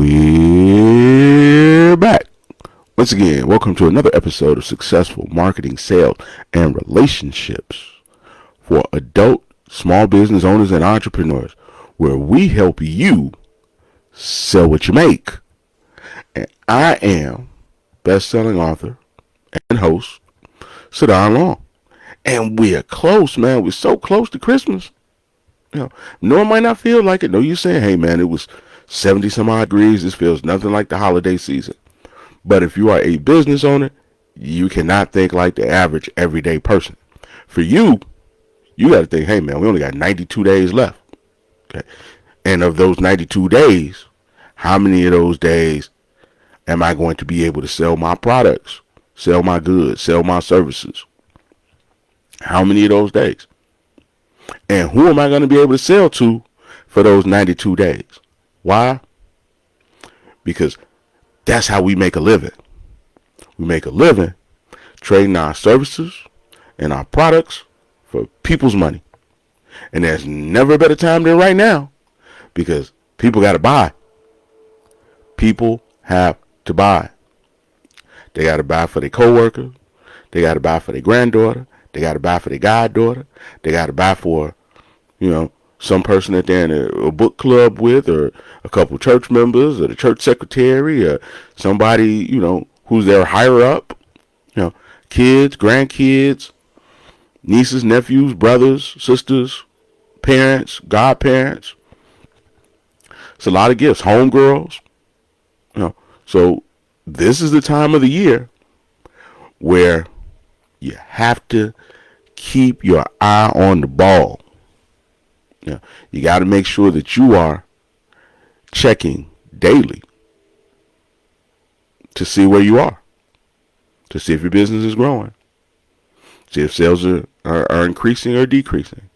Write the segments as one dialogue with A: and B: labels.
A: We're back. Once again, welcome to another episode of Successful Marketing, Sales, and Relationships for adult small business owners and entrepreneurs, where we help you sell what you make. And I am best-selling author and host, Sadon Long. And we're close, man. We're so close to Christmas. No one might not feel like it. No, you're saying, hey, man, it was 70 some odd degrees. This feels nothing like the holiday season. But if you are a business owner, you cannot think like the average everyday person. For you, you got to think, hey, man, we only got 92 days left. Okay. And of those 92 days, how many of those days am I going to be able to sell my products, sell my goods, sell my services? How many of those days? And who am I going to be able to sell to for those 92 days? Why? Because that's how we make a living. We make a living trading our services and our products for people's money. And there's never a better time than right now, because people got to buy. People have to buy. They got to buy for their coworker. They got to buy for their granddaughter. They got to buy for their goddaughter. They got to buy for, some person that they're in a book club with, or a couple church members, or the church secretary, or somebody, who's their higher up. Kids, grandkids, nieces, nephews, brothers, sisters, parents, godparents. It's a lot of gifts. Homegirls. So this is the time of the year where you have to keep your eye on the ball. You got to make sure that you are checking daily to see where you are, to see if your business is growing, see if sales are increasing or decreasing.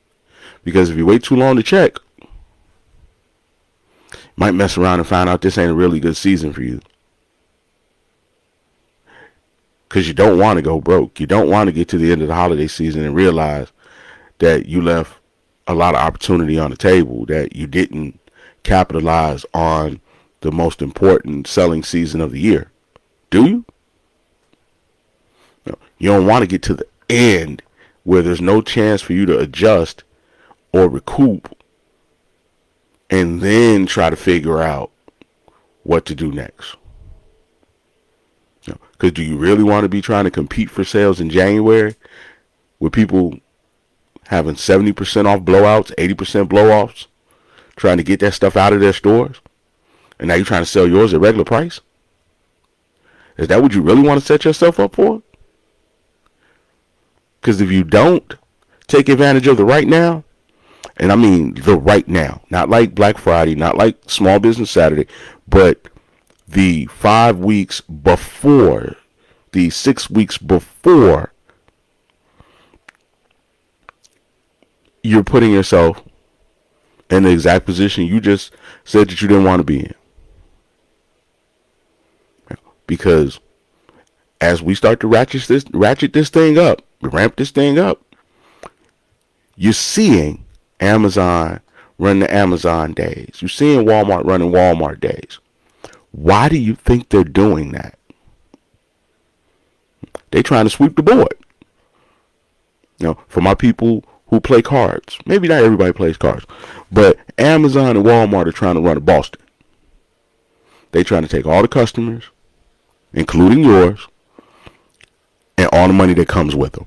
A: Because if you wait too long to check, you might mess around and find out this ain't a really good season for you. Because you don't want to go broke. You don't want to get to the end of the holiday season and realize that you left a lot of opportunity on the table, that you didn't capitalize on the most important selling season of the year. Do you? No. You don't want to get to the end where there's no chance for you to adjust or recoup and then try to figure out what to do next. Because do you really want to be trying to compete for sales in January with people having 70% off blowouts, 80% blow-offs, trying to get that stuff out of their stores, and now you're trying to sell yours at regular price? Is that what you really want to set yourself up for? Because if you don't take advantage of the right now, and I mean the right now, not like Black Friday, not like Small Business Saturday, but the 5 weeks before, the 6 weeks before, you're putting yourself in the exact position you just said that you didn't want to be in. Because as we start to ratchet this thing up, ramp this thing up, you're seeing Amazon run the Amazon days. You're seeing Walmart running Walmart days. Why do you think they're doing that? They're trying to sweep the board. For my people who play cards, maybe not everybody plays cards, but Amazon and Walmart are trying to run a Boston. They're trying to take all the customers, including yours, and all the money that comes with them.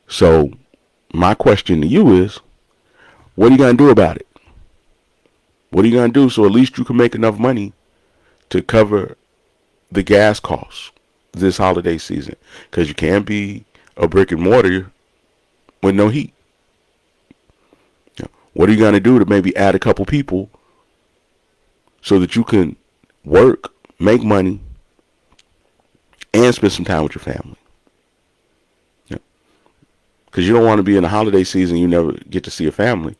A: So my question to you is, what are you going to do about it? What are you going to do so at least you can make enough money to cover the gas costs this holiday season? Because you can't be a brick and mortar with no heat. What are you going to do to maybe add a couple people so that you can work, make money, and spend some time with your family? Because you don't want to be in the holiday season, you never get to see your family.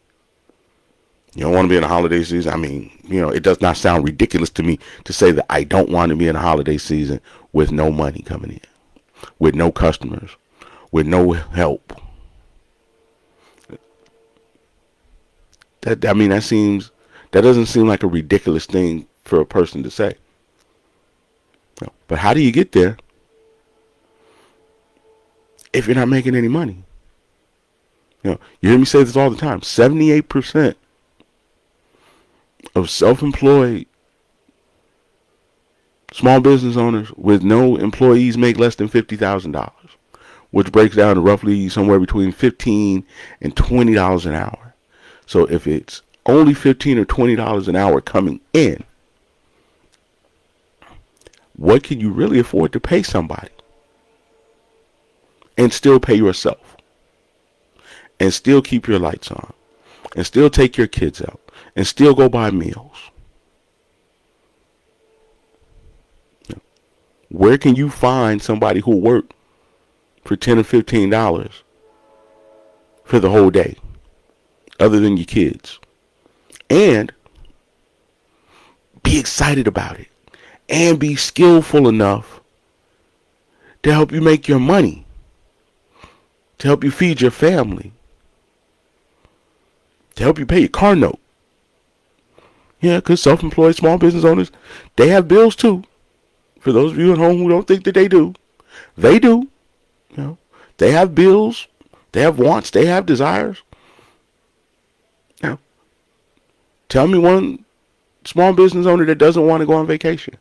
A: You don't want to be in a holiday season. I mean, it does not sound ridiculous to me to say that I don't want to be in a holiday season with no money coming in, with no customers, with no help. That That doesn't seem like a ridiculous thing for a person to say. But how do you get there if you're not making any money? You hear me say this all the time. 78% of self-employed small business owners with no employees make less than $50,000, which breaks down to roughly somewhere between $15 and $20 an hour. So if it's only $15 or $20 an hour coming in, what can you really afford to pay somebody and still pay yourself and still keep your lights on and still take your kids out and still go buy meals? Where can you find somebody who'll work for $10 or $15 for the whole day other than your kids? And be excited about it and be skillful enough to help you make your money, to help you feed your family, to help you pay your car note. Yeah, because self-employed small business owners, they have bills too. For those of you at home who don't think that they do, they do. They have bills, they have wants, they have desires. Now, tell me one small business owner that doesn't want to go on vacation.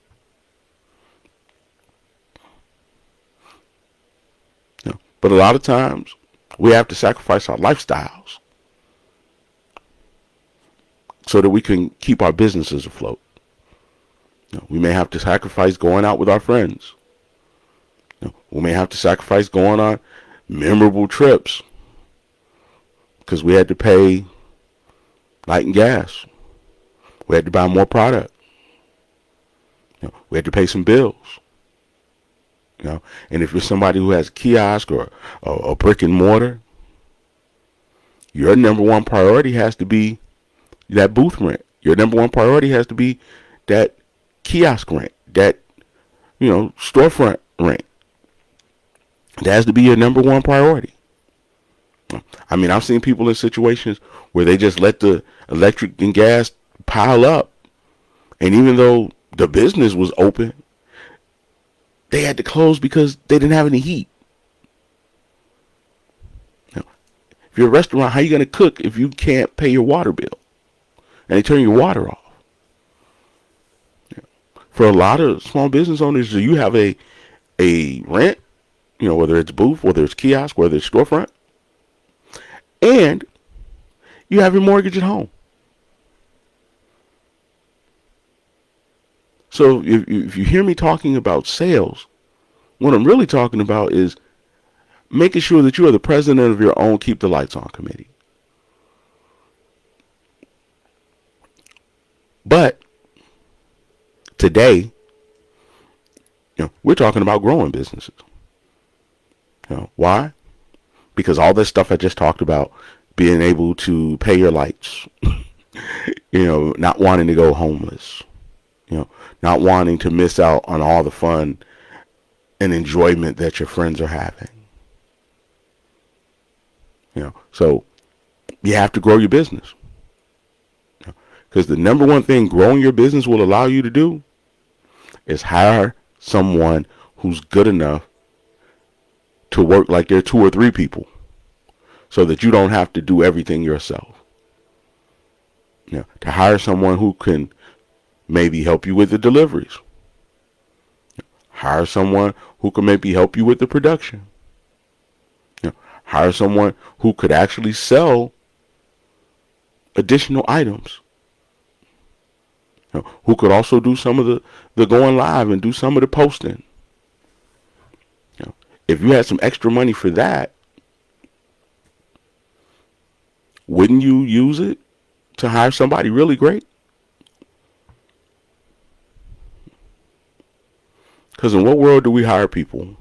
A: But a lot of times, we have to sacrifice our lifestyles so that we can keep our businesses afloat. We may have to sacrifice going out with our friends. We may have to sacrifice going on memorable trips because we had to pay light and gas. We had to buy more product. We had to pay some bills. And if you're somebody who has a kiosk or a brick and mortar, your number one priority has to be that booth rent. Your number one priority has to be that kiosk rent, that storefront rent. That has to be your number one priority. I mean, I've seen people in situations where they just let the electric and gas pile up, and even though the business was open, they had to close because they didn't have any heat. If you're a restaurant, how are you going to cook if you can't pay your water bill and they turn your water off? For a lot of small business owners, you have a rent, whether it's booth, whether it's kiosk, whether it's storefront, and you have your mortgage at home. So if you hear me talking about sales, what I'm really talking about is making sure that you are the president of your own Keep the Lights On committee. But today, we're talking about growing businesses. Why? Because all this stuff I just talked about, being able to pay your lights, not wanting to go homeless, not wanting to miss out on all the fun and enjoyment that your friends are having. So you have to grow your business. Because the number one thing growing your business will allow you to do is hire someone who's good enough to work like they're 2 or 3 people so that you don't have to do everything yourself. To hire someone who can maybe help you with the deliveries. Hire someone who can maybe help you with the production. Hire someone who could actually sell additional items. Who could also do some of the going live and do some of the posting. If you had some extra money for that, wouldn't you use it to hire somebody really great? Because in what world do we hire people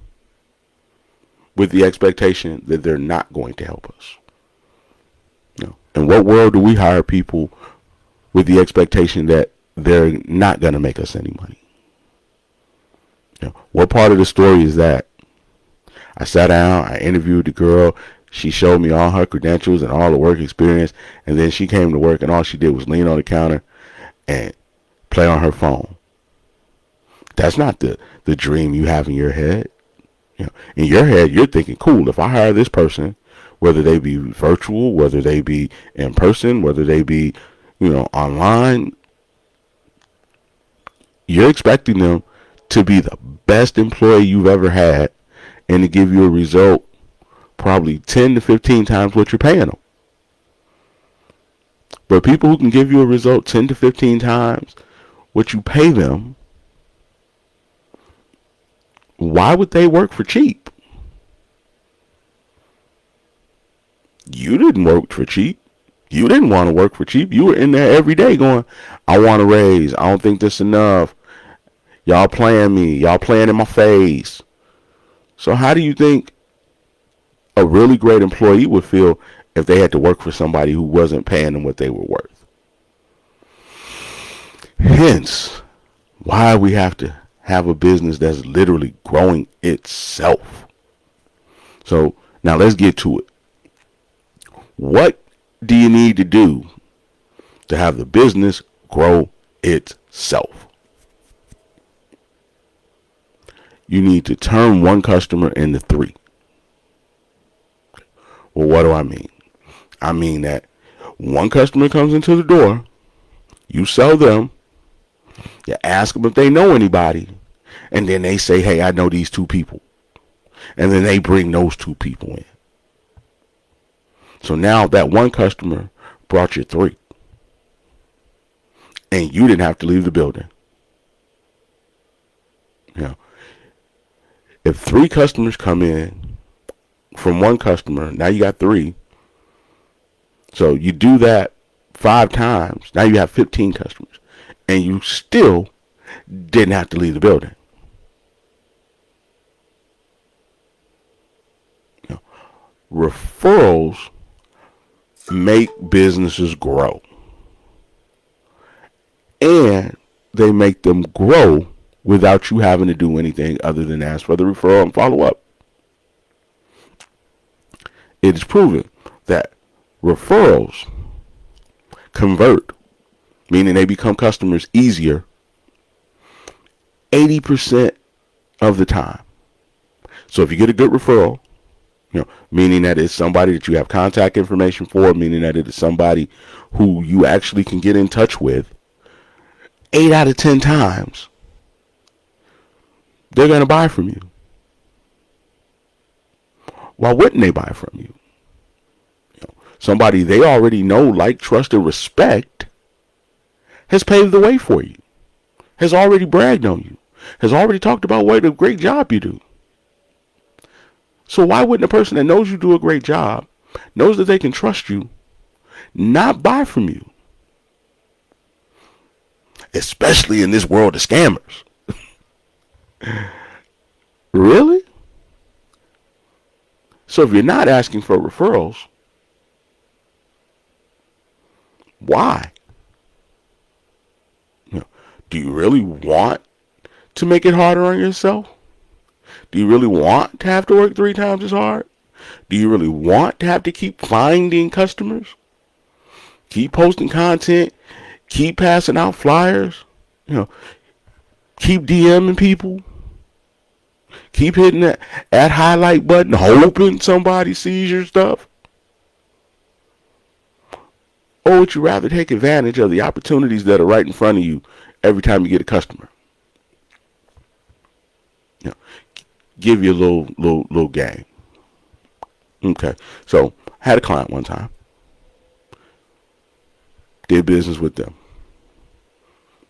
A: with the expectation that they're not going to help us? In what world do we hire people with the expectation that they're not going to make us any money? What part of the story is that? I sat down, I interviewed the girl, she showed me all her credentials and all the work experience, and then she came to work and all she did was lean on the counter, and play on her phone. That's not the dream you have in your head. In your head, you're thinking, cool, if I hire this person, whether they be virtual, whether they be in person, whether they be, online, you're expecting them to be the best employee you've ever had and to give you a result probably 10 to 15 times what you're paying them. But people who can give you a result 10 to 15 times what you pay them, why would they work for cheap? You didn't work for cheap. You didn't want to work for cheap. You were in there every day going, I want a raise. I don't think this is enough. Y'all playing me. Y'all playing in my face. So how do you think a really great employee would feel if they had to work for somebody who wasn't paying them what they were worth? Hence, why we have to have a business that's literally growing itself. So now let's get to it. What do you need to do to have the business grow itself? You need to turn one customer into three. Well, what do I mean? I mean that one customer comes into the door, you sell them, you ask them if they know anybody, and then they say, hey, I know these two people. And then they bring those two people in. So now that one customer brought you three. And you didn't have to leave the building. If three customers come in from one customer, now you got three. So you do that 5 times. Now you have 15 customers. And you still didn't have to leave the building. Referrals make businesses grow. And they make them grow without you having to do anything other than ask for the referral and follow up. It is proven that referrals convert, meaning they become customers easier, 80% of the time. So if you get a good referral, meaning that it's somebody that you have contact information for, meaning that it is somebody who you actually can get in touch with, 8 out of 10 times, they're going to buy from you. Why wouldn't they buy from you? Somebody they already know, like, trust, and respect has paved the way for you, has already bragged on you, has already talked about what a great job you do. So why wouldn't a person that knows you do a great job, knows that they can trust you, not buy from you? Especially in this world of scammers. Really? So if you're not asking for referrals, why? Do you really want to make it harder on yourself? Do you really want to have to work 3 times as hard? Do you really want to have to keep finding customers? Keep posting content? Keep passing out flyers? Keep DMing people? Keep hitting that highlight button, hoping somebody sees your stuff? Or would you rather take advantage of the opportunities that are right in front of you every time you get a customer? Give you a little game. Okay, so I had a client one time. Did business with them.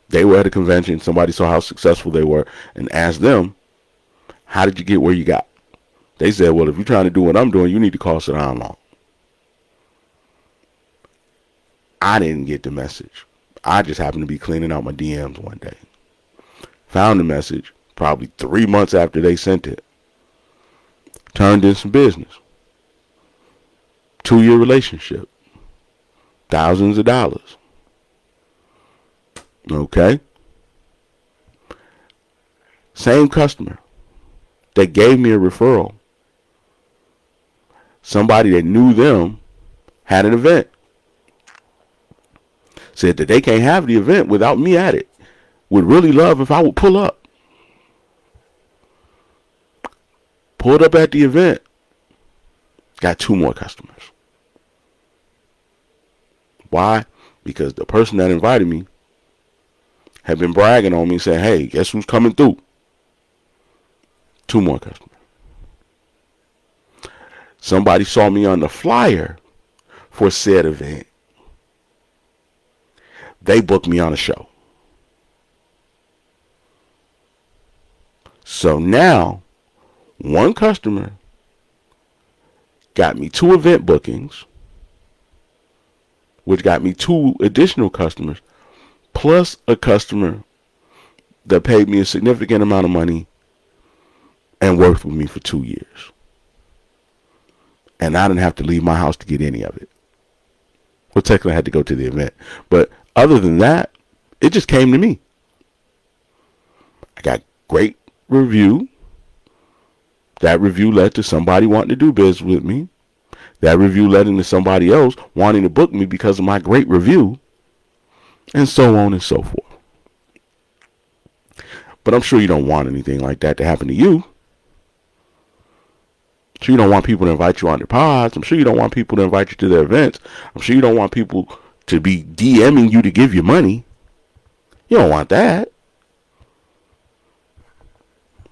A: They were at a convention. Somebody saw how successful they were and asked them, how did you get where you got? They said, well, if you're trying to do what I'm doing, you need to call Saddam Long. I didn't get the message. I just happened to be cleaning out my DMs one day. Found the message probably 3 months after they sent it. Turned in some business. 2-year relationship. Thousands of dollars. Okay. Same customer that gave me a referral. Somebody that knew them had an event. said that they can't have the event without me at it. Would really love if I would pull up. Pulled up at the event. Got 2 more customers. Why? Because the person that invited me had been bragging on me, saying, hey, guess who's coming through? 2 more customers. Somebody saw me on the flyer for said event. They booked me on a show. So now, 1 customer got me 2 event bookings, which got me 2 additional customers, plus a customer that paid me a significant amount of money and worked with me for 2 years. And I didn't have to leave my house to get any of it. Well, technically I had to go to the event. But other than that, it just came to me. I got great review. That review led to somebody wanting to do business with me. That review led into somebody else wanting to book me because of my great review. And so on and so forth. But I'm sure you don't want anything like that to happen to you. I'm sure you don't want people to invite you on their pods. I'm sure you don't want people to invite you to their events. I'm sure you don't want people to be DMing you to give you money. You don't want that.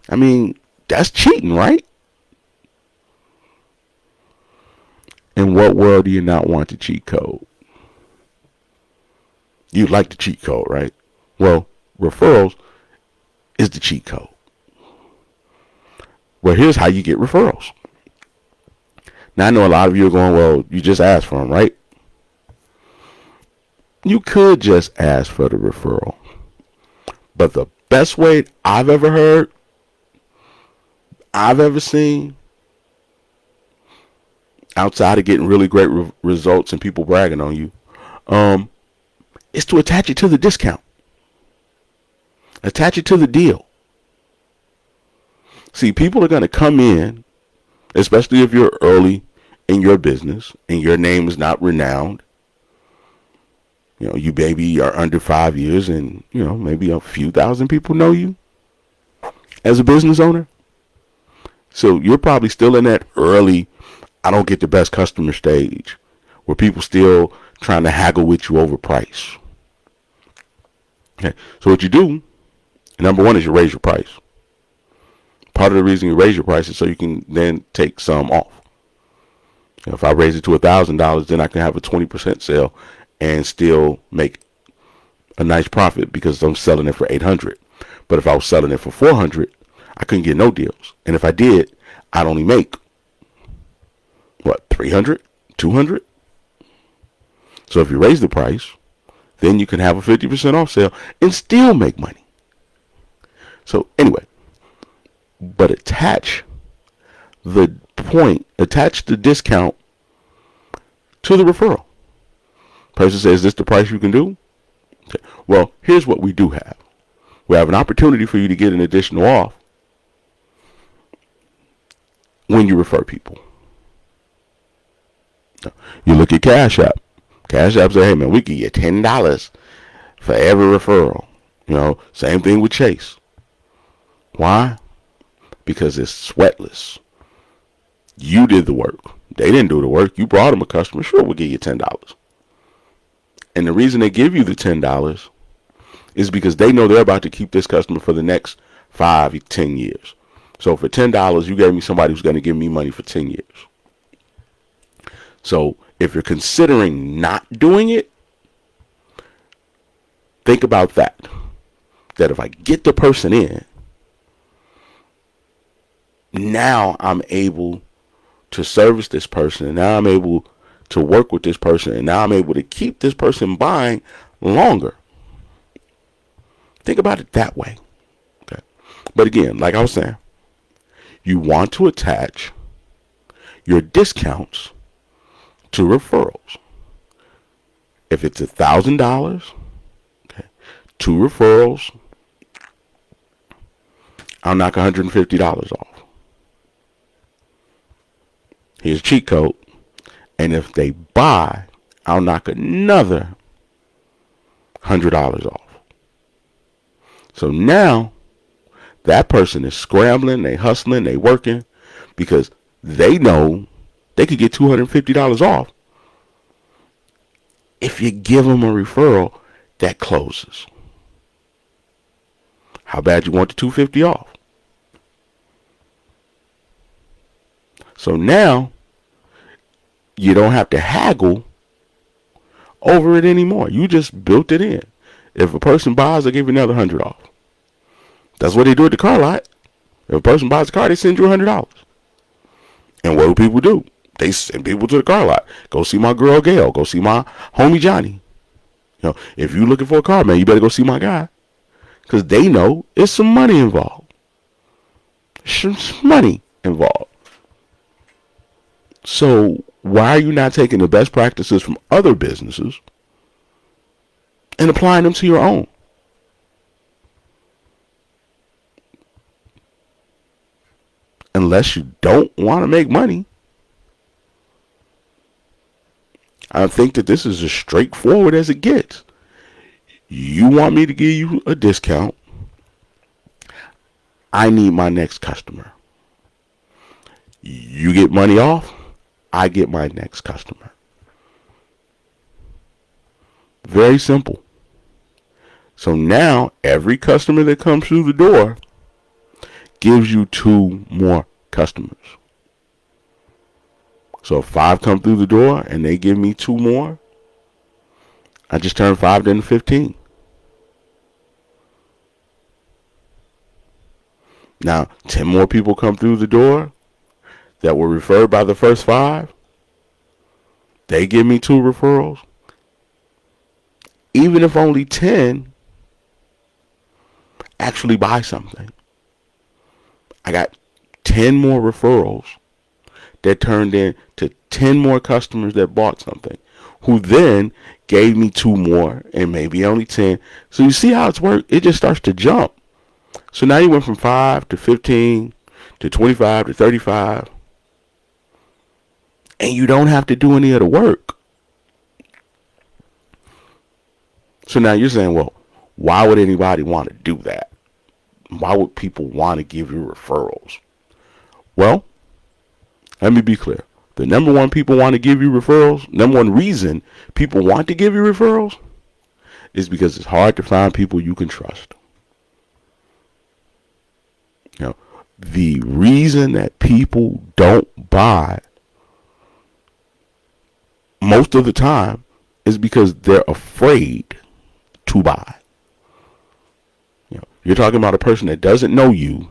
A: I mean, that's cheating, right? In what world do you not want the cheat code? You like the cheat code, right? Well, referrals is the cheat code. Well, here's how you get referrals. Now, I know a lot of you are going, well, you just asked for them, right? You could just ask for the referral. But the best way I've ever heard, I've ever seen, outside of getting really great results and people bragging on you, is to attach it to the discount. Attach it to the deal. See, people are going to come in, especially if you're early in your business and your name is not renowned. You know, you maybe are under 5 years and, you know, maybe a few thousand people know you as a business owner. So you're probably still in that early, I don't get the best customer stage where people still trying to haggle with you over price. Okay. So what you do, number one, is you raise your price. Part of the reason you raise your price is so you can then take some off. You know, if I raise it to $1,000, then I can have a 20% sale and still make a nice profit because I'm selling it for $800. But if I was selling it for $400, I couldn't get no deals. And if I did, I'd only make what, $300, $200? So if you raise the price, then you can have a 50% off sale and still make money. So anyway, but attach the discount to the referral. Person says, is this the price you can do? Okay. Well, here's what we do have. We have an opportunity for you to get an additional off when you refer people. You look at Cash App. Cash App say, hey man, we give you $10 for every referral. You know, same thing with Chase. Why? Because it's sweatless. You did the work. They didn't do the work. You brought them a customer. Sure, we'll give you $10. And the reason they give you the $10 is because they know they're about to keep this customer for the next 5, 10 years. So for $10, you gave me somebody who's going to give me money for 10 years. So if you're considering not doing it, think about that. That if I get the person in, now I'm able to service this person, and now I'm able to work with this person, and now I'm able to keep this person buying longer. Think about it that way. Okay. But again, like I was saying, you want to attach your discounts to referrals. If it's $1,000, okay, 2 referrals, I'll knock $150 off. Here's a cheat code. And if they buy, I'll knock another $100 off. So now that person is scrambling, they hustling, they working because they know they could get $250 off if you give them a referral that closes. How bad you want the $250 off? So now you don't have to haggle over it anymore. You just built it in. If a person buys, they give you another $100 off. That's what they do at the car lot. If a person buys a car, they send you $100. And what do people do? They send people to the car lot. Go see my girl Gail. Go see my homie Johnny. If you're looking for a car, man, you better go see my guy. Because they know it's some money involved. Some money involved. So why are you not taking the best practices from other businesses and applying them to your own? Unless you don't want to make money. I think that this is as straightforward as it gets. You want me to give you a discount. I need my next customer. You get money off. I get my next customer. Very simple. So now every customer that comes through the door gives you 2 more customers. So if 5 come through the door and they give me 2 more, I just turn 5 into 15. Now 10 more people come through the door that were referred by the first 5. They give me 2 referrals. Even if only 10 actually buy something, I got 10 more referrals that turned into 10 more customers that bought something, who then gave me 2 more and maybe only 10. So you see how it's worked? It just starts to jump. So now you went from 5 to 15 to 25 to 35. And you don't have to do any of the work. So now you're saying, well, why would anybody want to do that? Why would people want to give you referrals? Well, let me be clear. The number one people want to give you referrals, number one reason people want to give you referrals is because it's hard to find people you can trust. The reason that people don't buy most of the time is because they're afraid to buy. You're talking about a person that doesn't know you,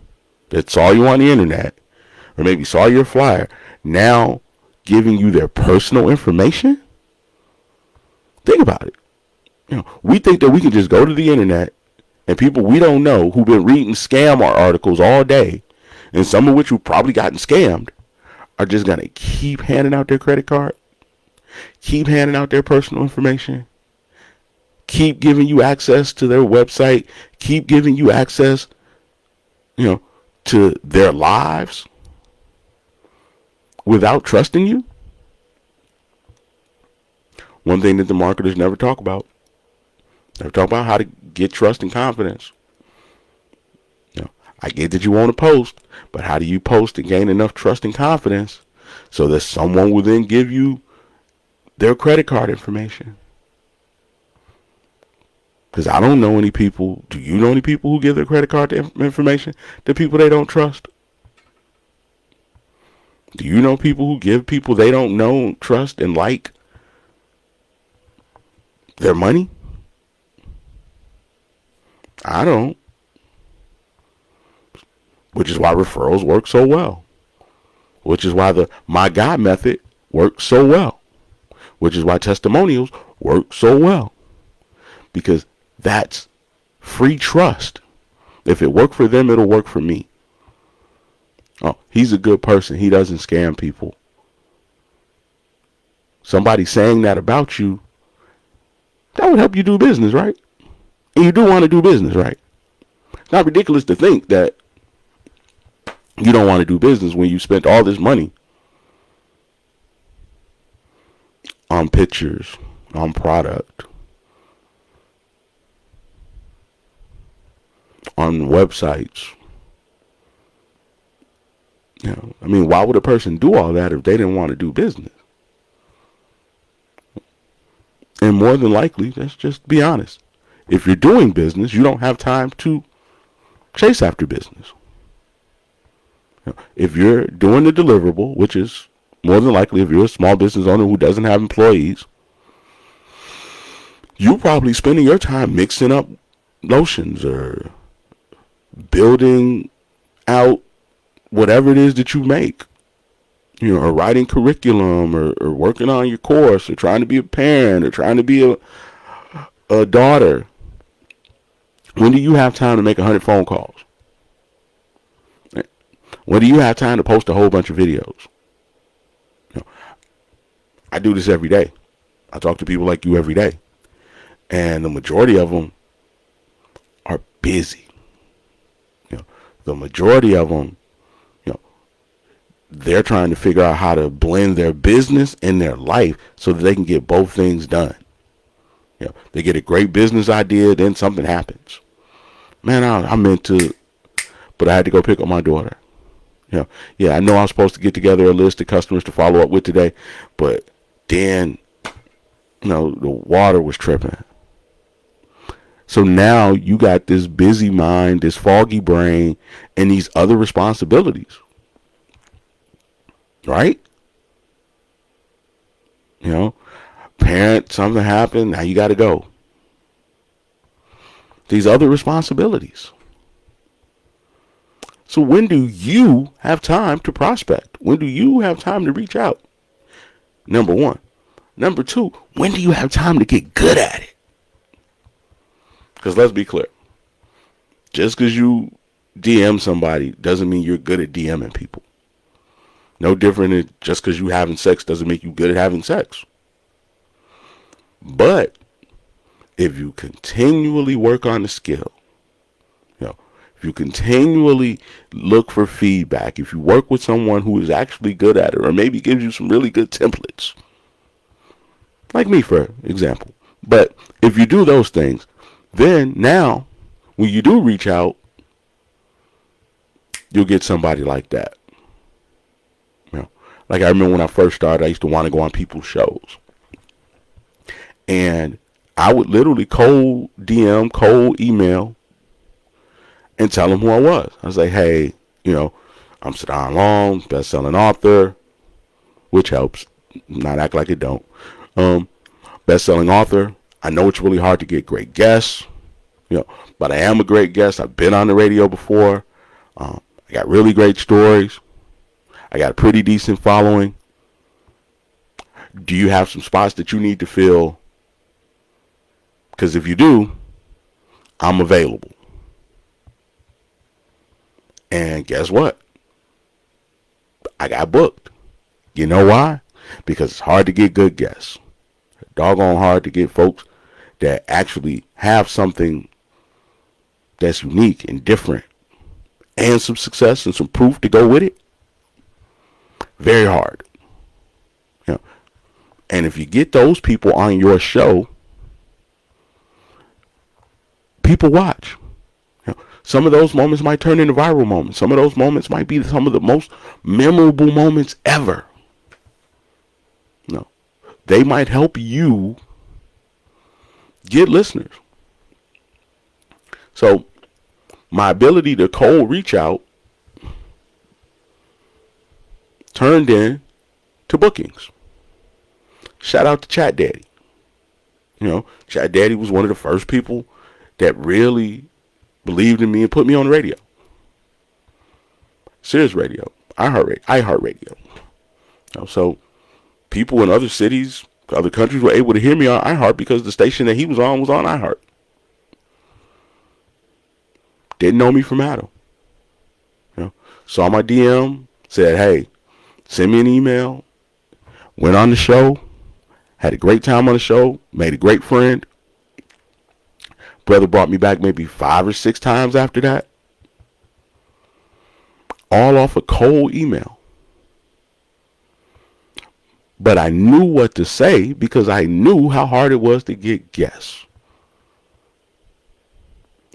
A: that saw you on the internet, or maybe saw your flyer, now giving you their personal information. Think about it. We think that we can just go to the internet and people we don't know who've been reading scam articles all day, and some of which have probably gotten scammed, are just going to keep handing out their credit card, keep handing out their personal information, keep giving you access to their website, keep giving you access, to their lives without trusting you. One thing that the marketers never talk about. Never talk about how to get trust and confidence. I get that you want to post, but how do you post and gain enough trust and confidence so that someone will then give you their credit card information? Because I don't know any people. Do you know any people who give their credit card information to people they don't trust? Do you know people who give people they don't know, trust, and like their money? I don't. Which is why referrals work so well. Which is why the My Guy method works so well. Which is why testimonials work so well. Because that's free trust. If it worked for them, it'll work for me. Oh, he's a good person. He doesn't scam people. Somebody saying that about you, that would help you do business, right? And you do want to do business, right? It's not ridiculous to think that you don't want to do business when you spent all this money on pictures, on product, on websites. I mean, why would a person do all that if they didn't want to do business? And more than likely, let's just be honest. If you're doing business, you don't have time to chase after business. If you're doing the deliverable, which is more than likely if you're a small business owner who doesn't have employees, you're probably spending your time mixing up lotions or building out whatever it is that you make, or writing curriculum or working on your course or trying to be a parent or trying to be a daughter. When do you have time to make 100 phone calls? When do you have time to post a whole bunch of videos? I do this every day. I talk to people like you every day. And the majority of them are busy. The majority of them, they're trying to figure out how to blend their business and their life so that they can get both things done. They get a great business idea, then something happens. Man, I meant to, but I had to go pick up my daughter. Yeah, I know I'm supposed to get together a list of customers to follow up with today, but then, the water was tripping. So now you got this busy mind, this foggy brain, and these other responsibilities. Right? Parent, something happened, now you got to go. These other responsibilities. So when do you have time to prospect? When do you have time to reach out? Number one. Number two, when do you have time to get good at it? Because let's be clear. Just because you DM somebody doesn't mean you're good at DMing people. No different than just because you having sex doesn't make you good at having sex. But if you continually work on the skill, if you continually look for feedback, if you work with someone who is actually good at it, or maybe gives you some really good templates, like me, for example. But if you do those things, then now, when you do reach out, you'll get somebody like that. Like I remember when I first started, I used to want to go on people's shows. And I would literally cold DM, cold email, and tell them who I was. I was like, hey, I'm Sadon Long, best-selling author, which helps, not act like it don't. Best-selling author. I know it's really hard to get great guests, but I am a great guest. I've been on the radio before. I got really great stories. I got a pretty decent following. Do you have some spots that you need to fill? Because if you do, I'm available. And guess what? I got booked. You know why? Because it's hard to get good guests. Doggone hard to get folks that actually have something that's unique and different and some success and some proof to go with it. Very hard. And if you get those people on your show, people watch. Some of those moments might turn into viral moments. Some of those moments might be some of the most memorable moments ever. They might help you get listeners. So my ability to cold reach out turned in to bookings. Shout out to Chat Daddy. Chat Daddy was one of the first people that really believed in me and put me on the radio. Sirius Radio, iHeartRadio. So people in other cities, other countries were able to hear me on iHeart because the station that he was on iHeart. Didn't know me from Adam. Saw my DM, said, hey, send me an email. Went on the show, had a great time on the show, made a great friend. Brother brought me back maybe 5 or 6 times after that. All off a cold email. But I knew what to say because I knew how hard it was to get guests.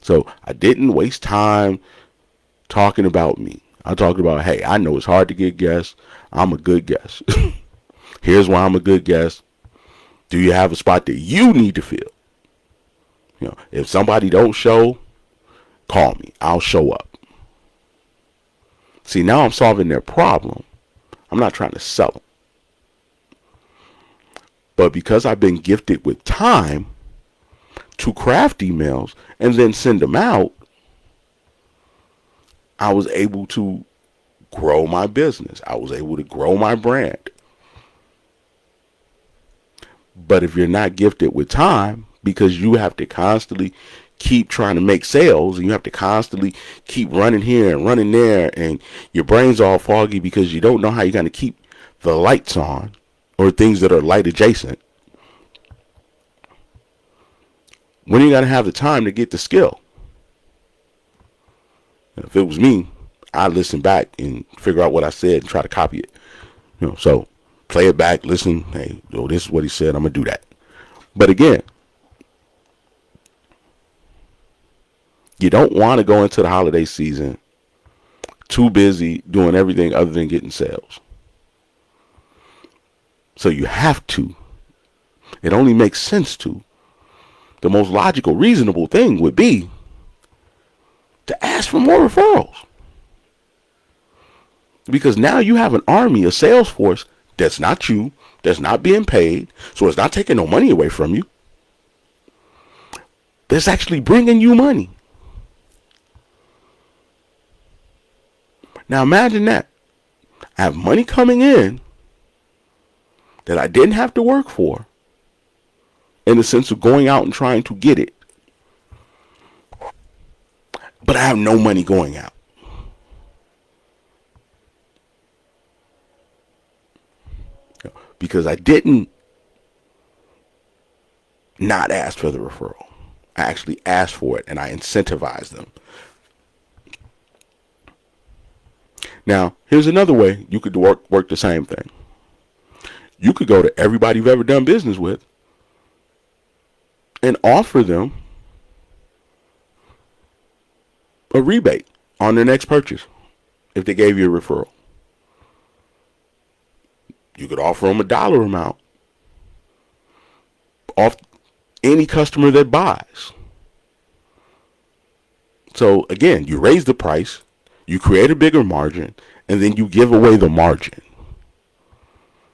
A: So I didn't waste time talking about me. I talked about, hey, I know it's hard to get guests. I'm a good guest. Here's why I'm a good guest. Do you have a spot that you need to fill? If somebody don't show, call me. I'll show up. See, now I'm solving their problem. I'm not trying to sell them. But because I've been gifted with time to craft emails and then send them out, I was able to grow my business. I was able to grow my brand. But if you're not gifted with time, because you have to constantly keep trying to make sales, and you have to constantly keep running here and running there, and your brain's all foggy because you don't know how you're going to keep the lights on or things that are light adjacent, when are you going to have the time to get the skill? If it was me, I'd listen back and figure out what I said and try to copy it. So play it back, listen, hey, this is what he said, I'm going to do that. But again, you don't want to go into the holiday season too busy doing everything other than getting sales. So you have to. It only makes sense to. The most logical, reasonable thing would be to ask for more referrals. Because now you have an army, a sales force that's not you, that's not being paid, so it's not taking no money away from you. That's actually bringing you money. Now imagine that. I have money coming in that I didn't have to work for, in the sense of going out and trying to get it. But I have no money going out. Because I didn't not ask for the referral. I actually asked for it and I incentivized them. Now, here's another way you could work the same thing. You could go to everybody you've ever done business with and offer them a rebate on their next purchase if they gave you a referral. You could offer them a dollar amount off any customer that buys. So again, you raise the price, you create a bigger margin, and then you give away the margin.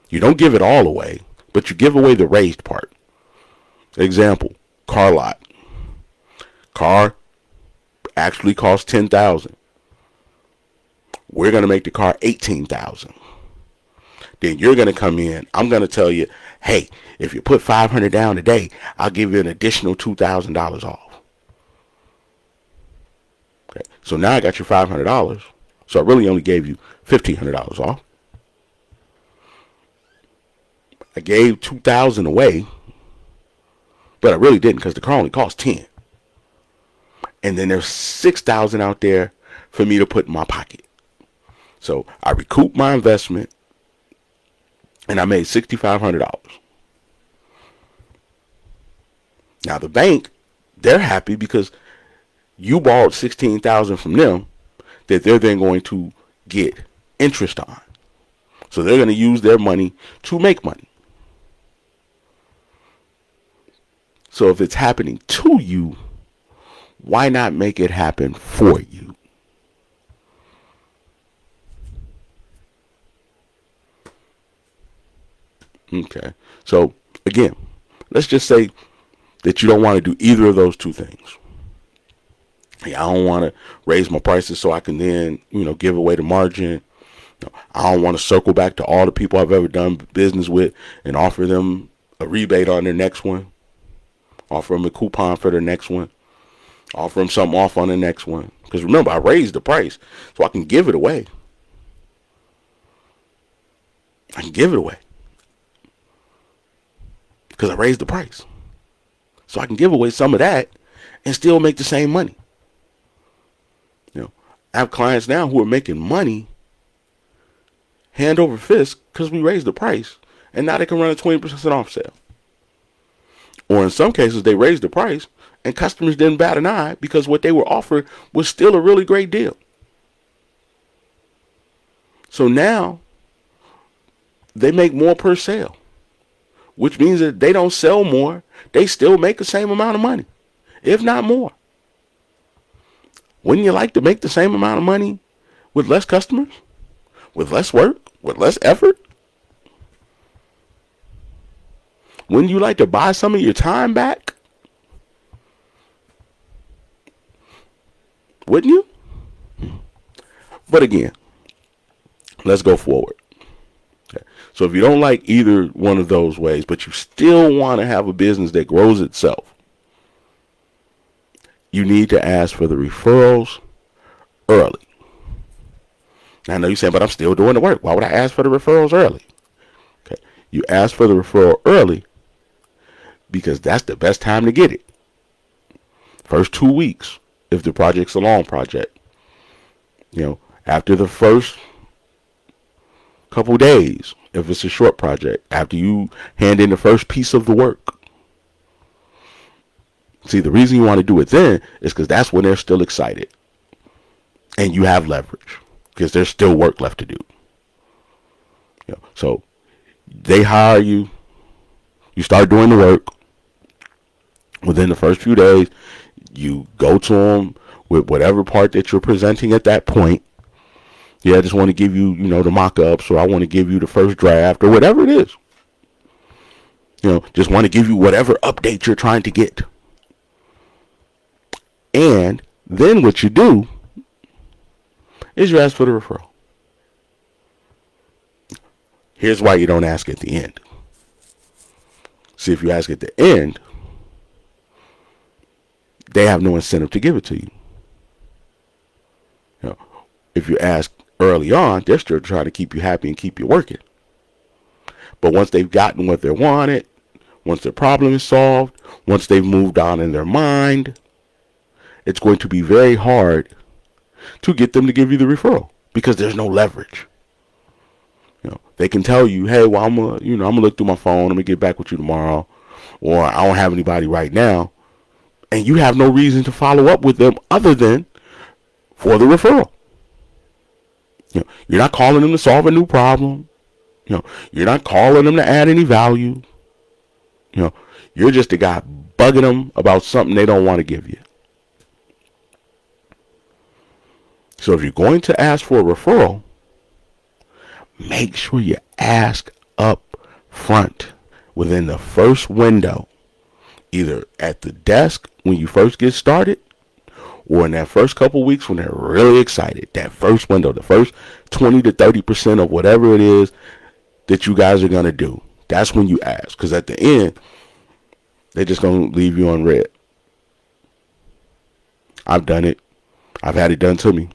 A: You don't give it all away, but you give away the raised part. Example, car lot. Car actually costs $10,000. We're going to make the car $18,000. Then you're going to come in. I'm going to tell you, hey, if you put $500 down today, I'll give you an additional $2,000 off. Okay, so now I got your $500. So I really only gave you $1,500 off. I gave $2,000 away, but I really didn't because the car only cost $10,000. And then there's $6,000 out there for me to put in my pocket. So I recouped my investment and I made $6,500. Now the bank, they're happy because you borrowed $16,000 from them that they're then going to get interest on. So they're going to use their money to make money. So if it's happening to you, why not make it happen for you? Okay. So again, let's just say that you don't want to do either of those two things. Hey, I don't want to raise my prices so I can then, give away the margin. I don't want to circle back to all the people I've ever done business with and offer them a rebate on their next one. Offer them a coupon for their next one. Offer them something off on the next one. Because remember, I raised the price so I can give it away. I can give it away. Because I raised the price. So I can give away some of that and still make the same money. I have clients now who are making money hand over fist because we raised the price. And now they can run a 20% off sale. Or in some cases, they raise the price And customers didn't bat an eye because what they were offering was still a really great deal. So now they make more per sale, which means that they don't sell more. They still make the same amount of money, if not more. Wouldn't you like to make the same amount of money with less customers, with less work, with less effort? Wouldn't you like to buy some of your time back? Wouldn't you? But again, let's go forward. Okay. So if you don't like either one of those ways, but you still want to have a business that grows itself, you need to ask for the referrals early. Now, I know you're saying, but I'm still doing the work. Why would I ask for the referrals early? Okay. You ask for the referral early because that's the best time to get it. First 2 weeks, if the project's a long project. After the first couple days, if it's a short project, after you hand in the first piece of the work. See, the reason you want to do it then is because that's when they're still excited. And you have leverage because there's still work left to do. So they hire you. You start doing the work. Within the first few days, you go to them with whatever part that you're presenting at that point. Yeah, I just want to give you, the mock-ups, or I want to give you the first draft, or whatever it is. Just want to give you whatever update you're trying to get. And then what you do is you ask for the referral. Here's why you don't ask at the end. See, if you ask at the end, they have no incentive to give it to you. If you ask early on, they're still trying to keep you happy and keep you working. But once they've gotten what they wanted, once their problem is solved, once they've moved on in their mind, it's going to be very hard to get them to give you the referral because there's no leverage. They can tell you, hey, well, I'm gonna look through my phone. I'm gonna get back with you tomorrow, or I don't have anybody right now, and you have no reason to follow up with them other than for the referral. You're not calling them to solve a new problem. You're not calling them to add any value. You're just a guy bugging them about something they don't want to give you. So if you're going to ask for a referral, make sure you ask up front within the first window, either at the desk when you first get started, or in that first couple weeks when they're really excited. That first window, the first 20 to 30% of whatever it is that you guys are going to do. That's when you ask. Because at the end, they're just going to leave you on red. I've done it. I've had it done to me.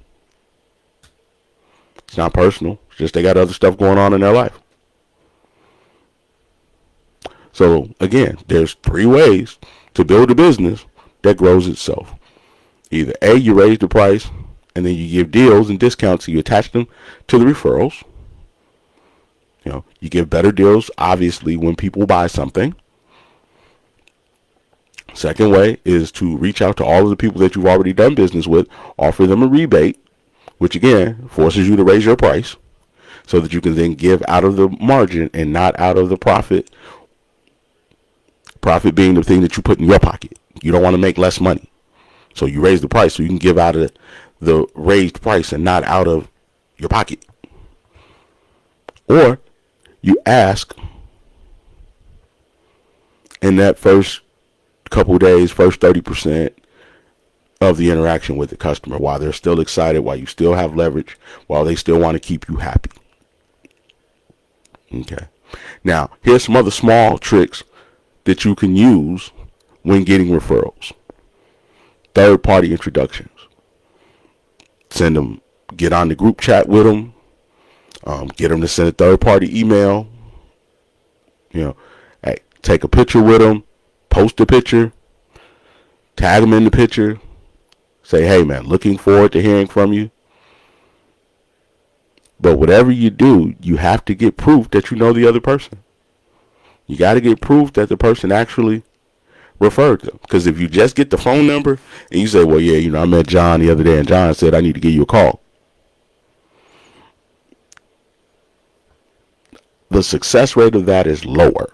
A: It's not personal. It's just they got other stuff going on in their life. So, again, there's 3 ways to build a business that grows itself. Either A, you raise the price, and then you give deals and discounts, so you attach them to the referrals. You give better deals, obviously, when people buy something. Second way is to reach out to all of the people that you've already done business with, offer them a rebate, which, again, forces you to raise your price so that you can then give out of the margin and not out of the profit. Profit being the thing that you put in your pocket. You don't want to make less money. So you raise the price so you can give out of the raised price and not out of your pocket. Or you ask in that first couple days, first 30% of the interaction with the customer, while they're still excited, while you still have leverage, while they still want to keep you happy. Okay. Now, here's some other small tricks that you can use when getting referrals. Third-party introductions. Send them, get on the group chat with them. Get them to send a third-party email. Hey, take a picture with them. Post a picture. Tag them in the picture. Say, hey, man, looking forward to hearing from you. But whatever you do, you have to get proof that you know the other person. You got to get proof that the person actually refer them. Because if you just get the phone number and you say, well, yeah, I met John the other day and John said I need to give you a call, the success rate of that is lower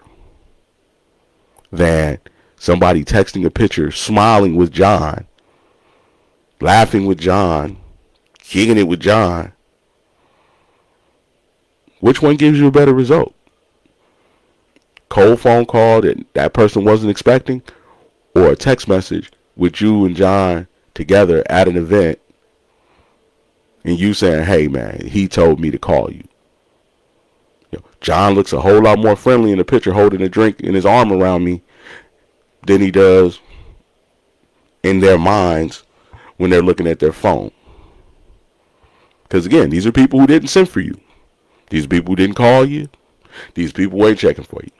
A: than somebody texting a picture, smiling with John, laughing with John, kicking it with John. Which one gives you a better result? Cold phone call that person wasn't expecting, or a text message with you and John together at an event and you saying, hey man, he told me to call you. John looks a whole lot more friendly in the picture holding a drink in his arm around me than he does in their minds when they're looking at their phone. Because again, these are people who didn't send for you. These people who didn't call you. These people ain't checking for you.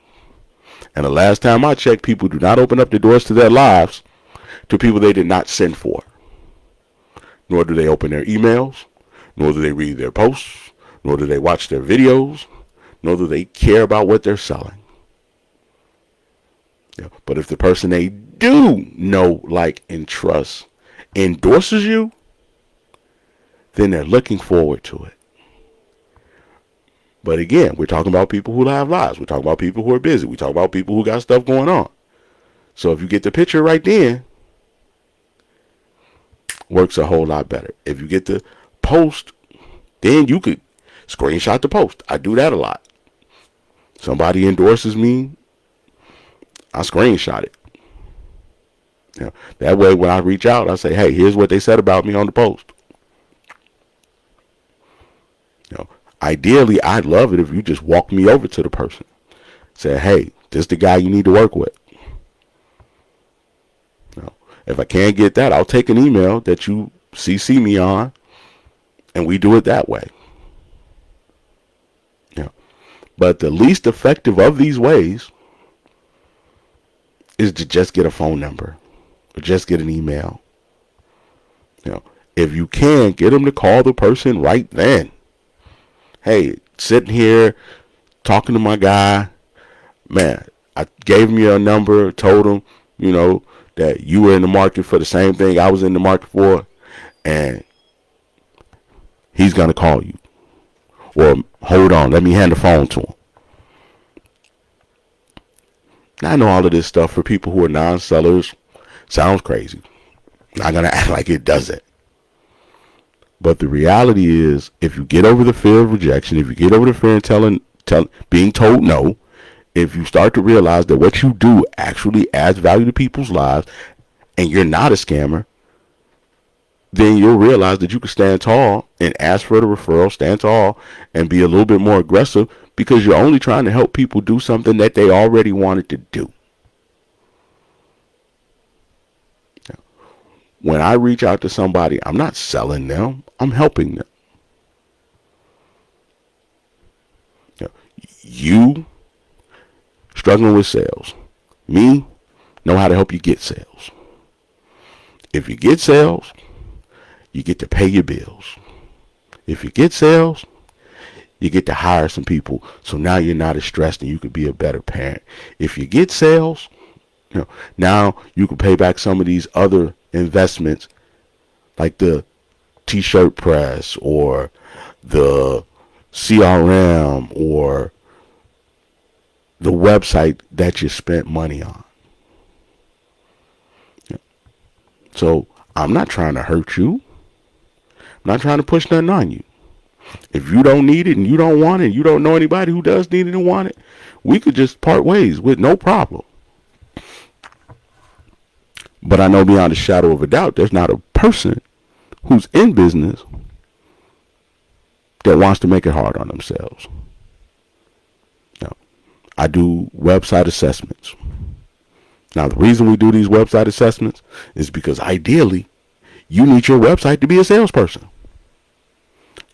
A: And the last time I checked, people do not open up the doors to their lives to people they did not send for. Nor do they open their emails, nor do they read their posts, nor do they watch their videos, nor do they care about what they're selling. But if the person they do know, like, and trust endorses you, then they're looking forward to it. But again, we're talking about people who have lives. We're talking about people who are busy. We talk about people who got stuff going on. So if you get the picture right then, works a whole lot better. If you get the post, then you could screenshot the post. I do that a lot. Somebody endorses me, I screenshot it. That way when I reach out, I say, hey, here's what they said about me on the post. Ideally, I'd love it if you just walk me over to the person. Say, hey, this is the guy you need to work with. If I can't get that, I'll take an email that you CC me on, and we do it that way. But the least effective of these ways is to just get a phone number or just get an email. If you can, get them to call the person right then. Hey, sitting here talking to my guy, man, I gave him your number, told him, that you were in the market for the same thing I was in the market for, and he's going to call you. Or hold on, let me hand the phone to him. Now, I know all of this stuff for people who are non-sellers sounds crazy. Not going to act like it doesn't. But the reality is, if you get over the fear of rejection, if you get over the fear of being told no, if you start to realize that what you do actually adds value to people's lives and you're not a scammer, then you'll realize that you can stand tall and ask for the referral, stand tall and be a little bit more aggressive because you're only trying to help people do something that they already wanted to do. When I reach out to somebody, I'm not selling them, I'm helping them. You struggling with sales. Me, know how to help you get sales. If you get sales, you get to pay your bills. If you get sales, you get to hire some people. So now you're not as stressed and you can be a better parent. If you get sales, now you can pay back some of these other investments like the t-shirt press or the CRM or the website that you spent money on. So I'm not trying to hurt you. I'm not trying to push nothing on you. If you don't need it and you don't want it, and you don't know anybody who does need it and want it, we could just part ways with no problem. But I know beyond a shadow of a doubt, there's not a person who's in business that wants to make it hard on themselves. I do website assessments. Now, the reason we do these website assessments is because ideally, you need your website to be a salesperson.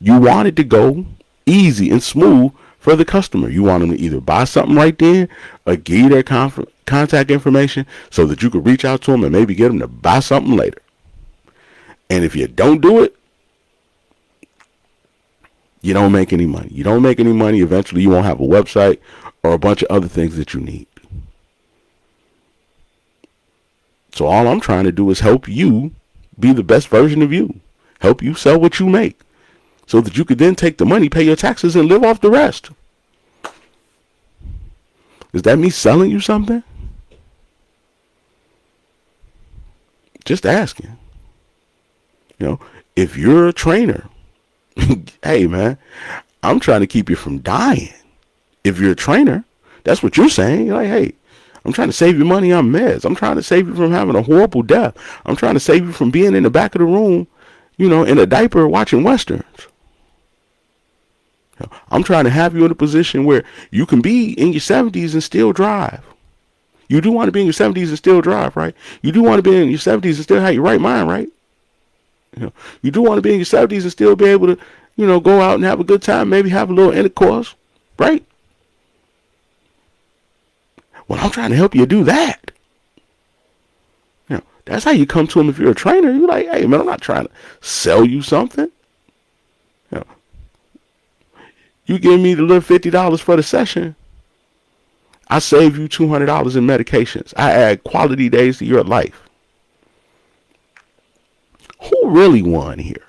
A: You want it to go easy and smooth for the customer. You want them to either buy something right then or give you their contact information so that you can reach out to them and maybe get them to buy something later. And if you don't do it, you don't make any money. You don't make any money. Eventually, you won't have a website or a bunch of other things that you need. So all I'm trying to do is help you be the best version of you. Help you sell what you make so that you could then take the money, pay your taxes, and live off the rest. Is that me selling you something? Just asking. If you're a trainer, hey man, I'm trying to keep you from dying. If you're a trainer, that's what you're saying. You're like, hey, I'm trying to save you money on meds. I'm trying to save you from having a horrible death. I'm trying to save you from being in the back of the room, in a diaper watching Westerns. I'm trying to have you in a position where you can be in your 70s and still drive. You do want to be in your 70s and still drive, right? You do want to be in your 70s and still have your right mind, right? You do want to be in your 70s and still be able to, go out and have a good time, maybe have a little intercourse, right? Well, I'm trying to help you do that. That's how you come to them if you're a trainer. You're like, hey, man, I'm not trying to sell you something. You give me the little $50 for the session, I save you $200 in medications. I add quality days to your life. Who really won here?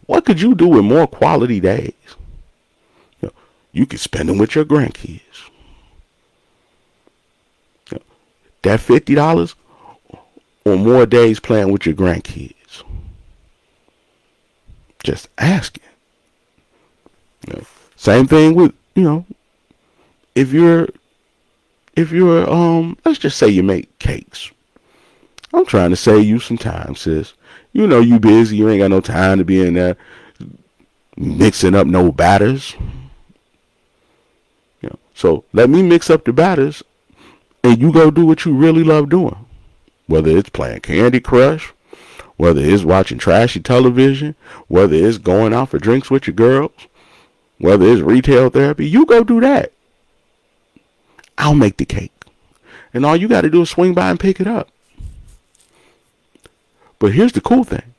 A: What could you do with more quality days? You could spend them with your grandkids. That $50 or more days playing with your grandkids. Just asking. Same thing with, if you're let's just say you make cakes. I'm trying to save you some time, sis. You busy, you ain't got no time to be in there mixing up no batters. So let me mix up the batters and you go do what you really love doing. Whether it's playing Candy Crush, whether it's watching trashy television, whether it's going out for drinks with your girls, whether it's retail therapy, you go do that. I'll make the cake. And all you got to do is swing by and pick it up. But here's the cool thing.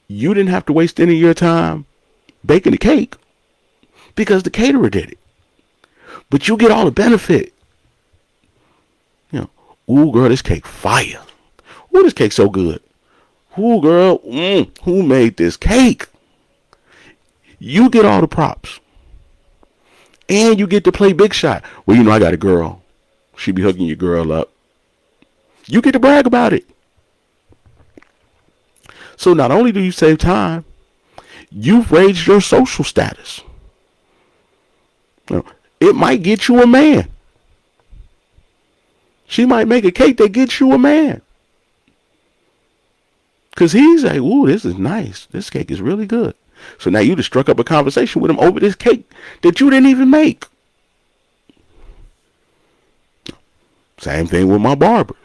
A: You didn't have to waste any of your time baking the cake because the caterer did it. But you get all the benefit. Ooh, girl, this cake fire. Ooh, this cake so good. Ooh, girl, who made this cake? You get all the props. And you get to play big shot. Well, I got a girl. She be hooking your girl up. You get to brag about it. So not only do you save time, you've raised your social status. It might get you a man. She might make a cake that gets you a man. Because he's like, ooh, this is nice. This cake is really good. So now you just struck up a conversation with him over this cake that you didn't even make. Same thing with my barbers.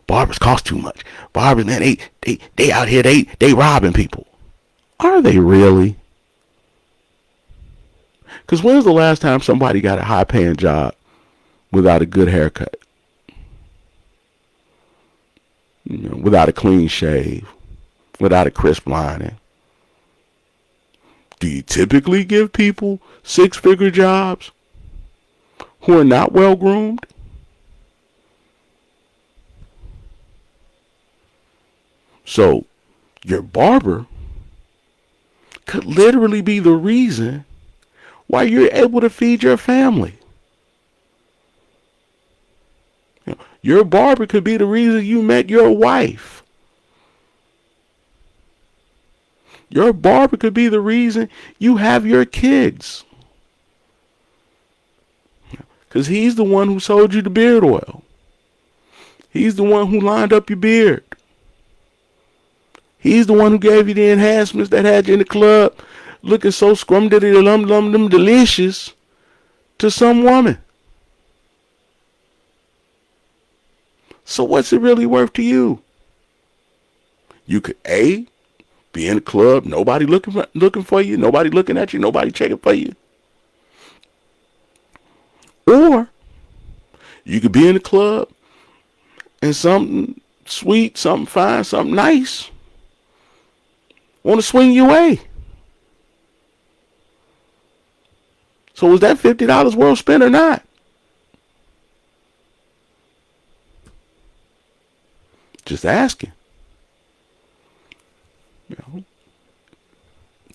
A: Barbers cost too much. Barbers, man, they out here, they robbing people. Are they really? Because when's the last time somebody got a high-paying job without a good haircut? Without a clean shave, without a crisp lining. Do you typically give people six-figure jobs who are not well-groomed? So, your barber could literally be the reason why you're able to feed your family. Your barber could be the reason you met your wife. Your barber could be the reason you have your kids. Because he's the one who sold you the beard oil. He's the one who lined up your beard. He's the one who gave you the enhancements that had you in the club looking so scrum-diddy-lum-lum-dum delicious to some woman. So what's it really worth to you? You could A, be in the club, nobody looking for you, nobody looking at you, nobody checking for you. Or you could be in the club and something sweet, something fine, something nice want to swing your way. So was that $50 well spent or not? Just asking. You know,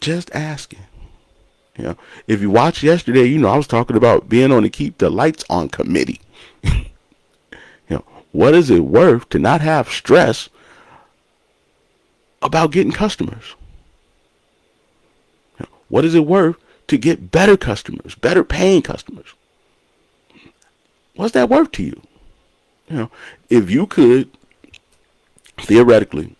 A: just asking. You know, if you watched yesterday, you know I was talking about being on the Keep the Lights On committee. You know, what is it worth to not have stress about getting customers? You know, what is it worth to get better customers, better paying customers? What's that worth to you? You know, if you could theoretically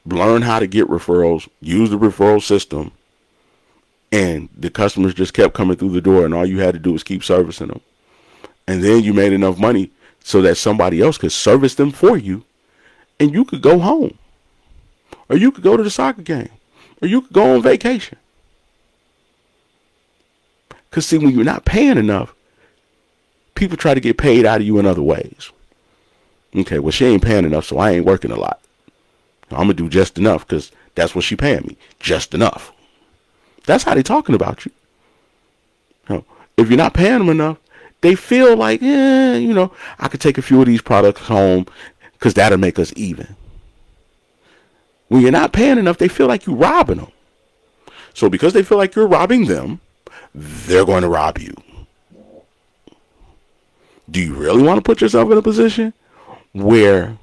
A: learn how to get referrals, use the referral system, and the customers just kept coming through the door and all you had to do was keep servicing them. And then you made enough money so that somebody else could service them for you and you could go home. Or you could go to the soccer game. Or you could go on vacation. Because see, when you're not paying enough, people try to get paid out of you in other ways. Okay, well, she ain't paying enough, so I ain't working a lot. I'm going to do just enough because that's what she paying me. Just enough. That's how they talking about you. You know, if you're not paying them enough, they feel like, you know, I could take a few of these products home because that'll make us even. When you're not paying enough, they feel like you're robbing them. So because they feel like you're robbing them, they're going to rob you. Do you really want to put yourself in a position where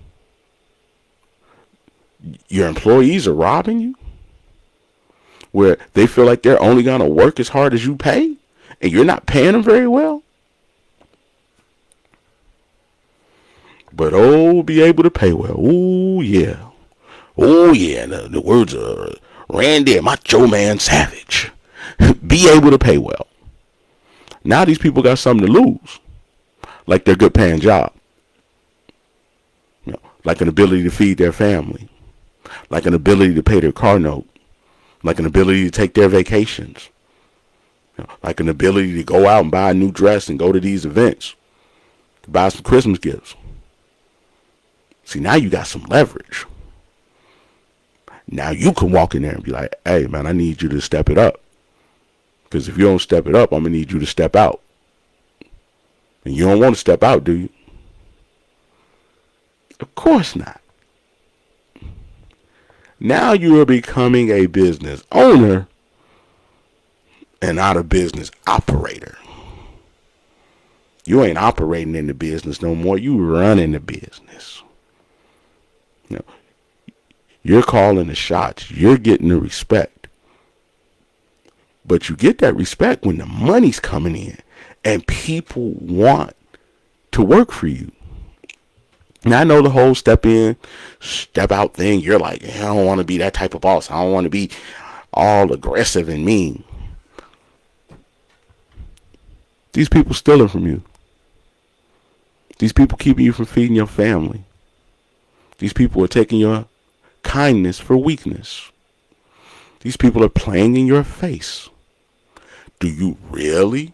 A: your employees are robbing you? Where they feel like they're only going to work as hard as you pay and you're not paying them very well? But be able to pay well. Oh yeah. Oh yeah. The words of Randy Macho Man Savage. Be able to pay well. Now these people got something to lose. Like their good paying job. You know, like an ability to feed their family. Like an ability to pay their car note. Like an ability to take their vacations. You know, like an ability to go out and buy a new dress and go to these events. To buy some Christmas gifts. See, now you got some leverage. Now you can walk in there and be like, hey, man, I need you to step it up. Because if you don't step it up, I'm going to need you to step out. And you don't want to step out, do you? Of course not. Now you are becoming a business owner and not a business operator. You ain't operating in the business no more. You running the business. You know, you're calling the shots. You're getting the respect. But you get that respect when the money's coming in and people want to work for you. Now I know the whole step in, step out thing. You're like, I don't want to be that type of boss. I don't want to be all aggressive and mean. These people stealing from you. These people keeping you from feeding your family. These people are taking your kindness for weakness. These people are playing in your face. Do you really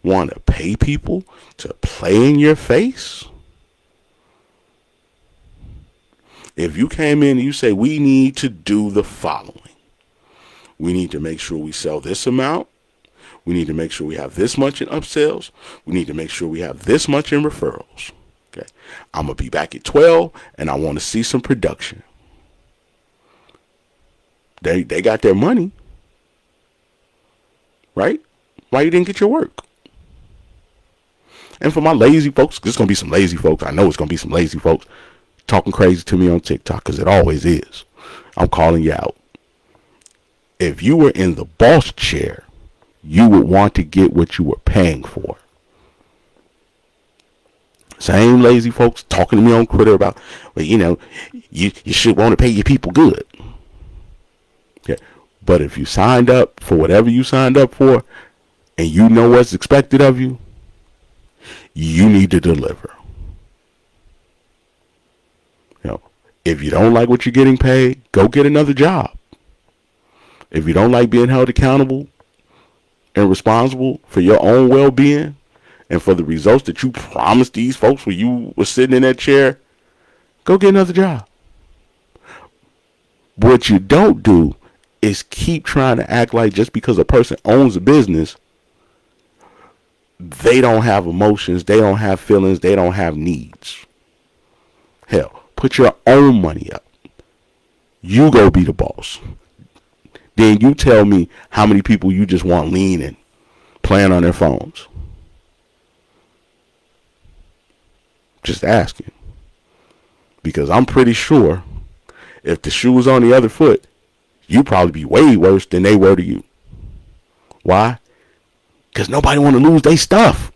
A: want to pay people to play in your face? If you came in and you say, we need to do the following. We need to make sure we sell this amount. We need to make sure we have this much in upsells. We need to make sure we have this much in referrals. Okay, I'm going to be back at 12 and I want to see some production. They got their money. Right? Why you didn't get your work? And for my lazy folks, there's going to be some lazy folks. I know it's going to be some lazy folks talking crazy to me on TikTok because it always is. I'm calling you out. If you were in the boss chair, you would want to get what you were paying for. Same lazy folks talking to me on Twitter about, well, you know, you should want to pay your people good. Okay. But if you signed up for whatever you signed up for and you know what's expected of you, you need to deliver. You know, if you don't like what you're getting paid, go get another job. If you don't like being held accountable and responsible for your own well-being and for the results that you promised these folks when you were sitting in that chair, go get another job. What you don't do is keep trying to act like just because a person owns a business, they don't have emotions, they don't have feelings, they don't have needs. Put your own money up. You go be the boss. Then you tell me how many people you just want leaning, playing on their phones. Just asking. Because I'm pretty sure if the shoe was on the other foot, you'd probably be way worse than they were to you. Why? Because nobody want to lose their stuff.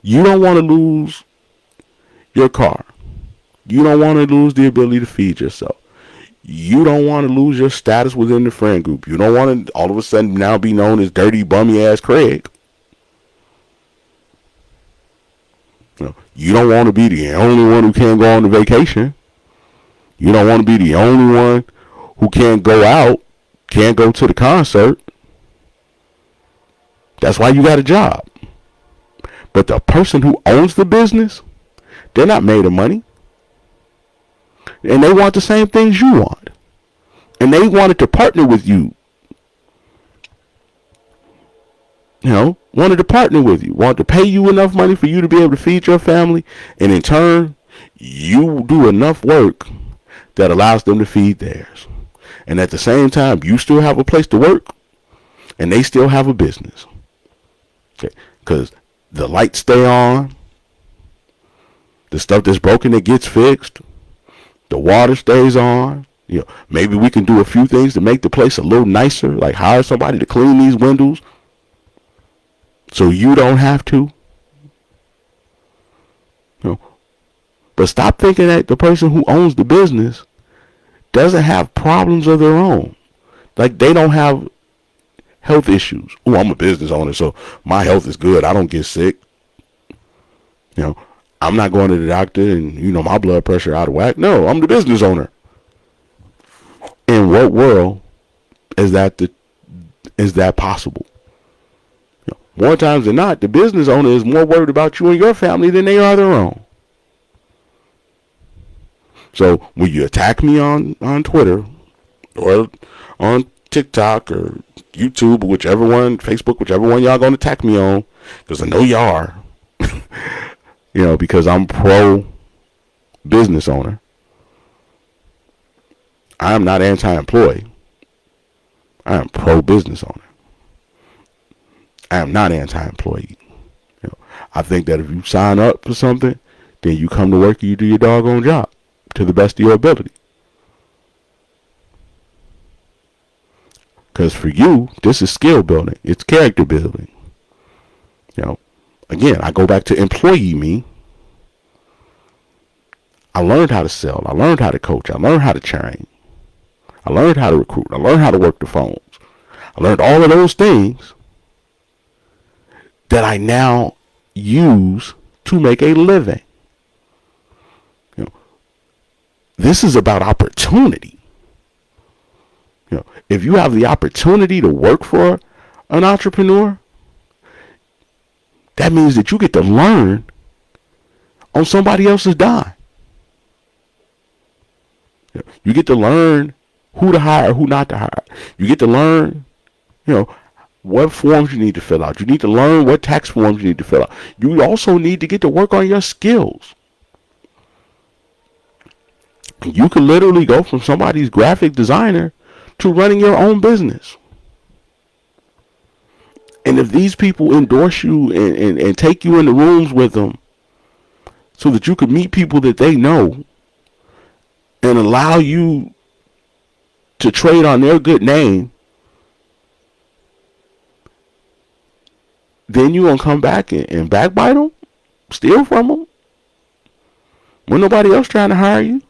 A: You don't want to lose your car. You don't want to lose the ability to feed yourself. You don't want to lose your status within the friend group. You don't want to all of a sudden now be known as dirty, bummy ass Craig. You don't want to be the only one who can't go on a vacation. You don't want to be the only one who can't go out, can't go to the concert. That's why you got a job. But the person who owns the business, they're not made of money. And they want the same things you want. And they wanted to partner with you. Wanted to partner with you. Wanted to pay you enough money for you to be able to feed your family. And in turn, you do enough work that allows them to feed theirs. And at the same time, you still have a place to work. And they still have a business. Okay. Because the lights stay on. The stuff that's broken, it gets fixed. The water stays on. Maybe we can do a few things to make the place a little nicer. Like hire somebody to clean these windows. So you don't have to. But stop thinking that the person who owns the business doesn't have problems of their own. Like they don't have health issues. Oh, I'm a business owner, so my health is good. I don't get sick. I'm not going to the doctor and, my blood pressure out of whack. No, I'm the business owner. In what world is that possible? More times than not, the business owner is more worried about you and your family than they are their own. So when you attack me on Twitter or on TikTok or YouTube or whichever one, Facebook, whichever one y'all gonna attack me on, because I know y'all are, because I'm pro business owner. I am not anti-employee. I am pro business owner. I am not anti-employee. I think that if you sign up for something, then you come to work and you do your doggone job to the best of your ability. Because for you, this is skill building. It's character building. Again, I go back to employee me. I learned how to sell. I learned how to coach. I learned how to train. I learned how to recruit. I learned how to work the phones. I learned all of those things that I now use to make a living. This is about opportunity. If you have the opportunity to work for an entrepreneur, that means that you get to learn on somebody else's dime. You get to learn who to hire, who not to hire. You get to learn, what forms you need to fill out. You need to learn what tax forms you need to fill out. You also need to get to work on your skills. You can literally go from somebody's graphic designer to running your own business. And if these people endorse you and take you in the rooms with them so that you can meet people that they know and allow you to trade on their good name, then you're going to come back and backbite them, steal from them, when nobody else trying to hire you.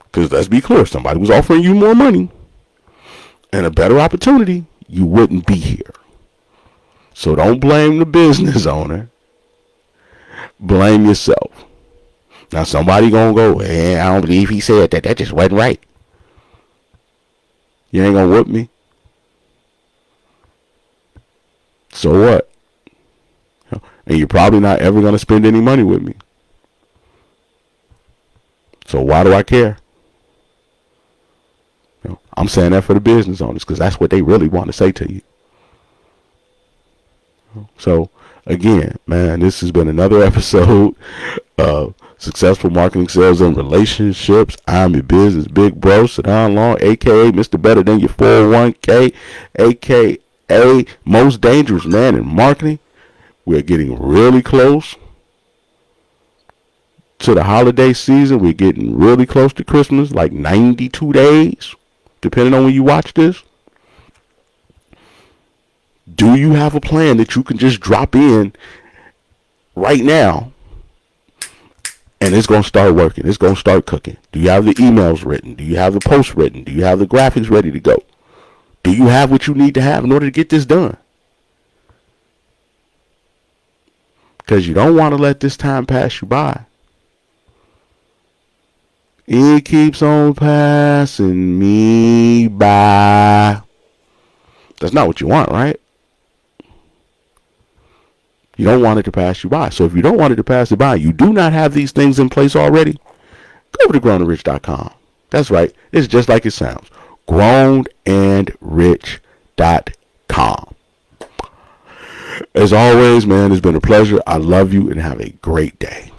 A: Because let's be clear, if somebody was offering you more money and a better opportunity, you wouldn't be here. So don't blame the business owner. Blame yourself. Now somebody gonna go, I don't believe he said that. That just wasn't right. You ain't gonna whoop me. So what? And you're probably not ever gonna spend any money with me. So why do I care? I'm saying that for the business owners because that's what they really want to say to you. So Again, man, this has been another episode of Successful Marketing, Sales, and Relationships. I'm your business big bro, Sadon Long, a.k.a. Mr. Better Than Your 401k, a.k.a. Most Dangerous Man in Marketing. We're getting really close to the holiday season. We're getting really close to Christmas, like 92 days, depending on when you watch this. Do you have a plan that you can just drop in right now and it's going to start working? It's going to start cooking. Do you have the emails written? Do you have the posts written? Do you have the graphics ready to go? Do you have what you need to have in order to get this done? Because you don't want to let this time pass you by. It keeps on passing me by. That's not what you want, right? You don't want it to pass you by. So if you don't want it to pass it by, you do not have these things in place already, go over to grownandrich.com. That's right. It's just like it sounds. grownandrich.com. As always, man, it's been a pleasure. I love you and have a great day.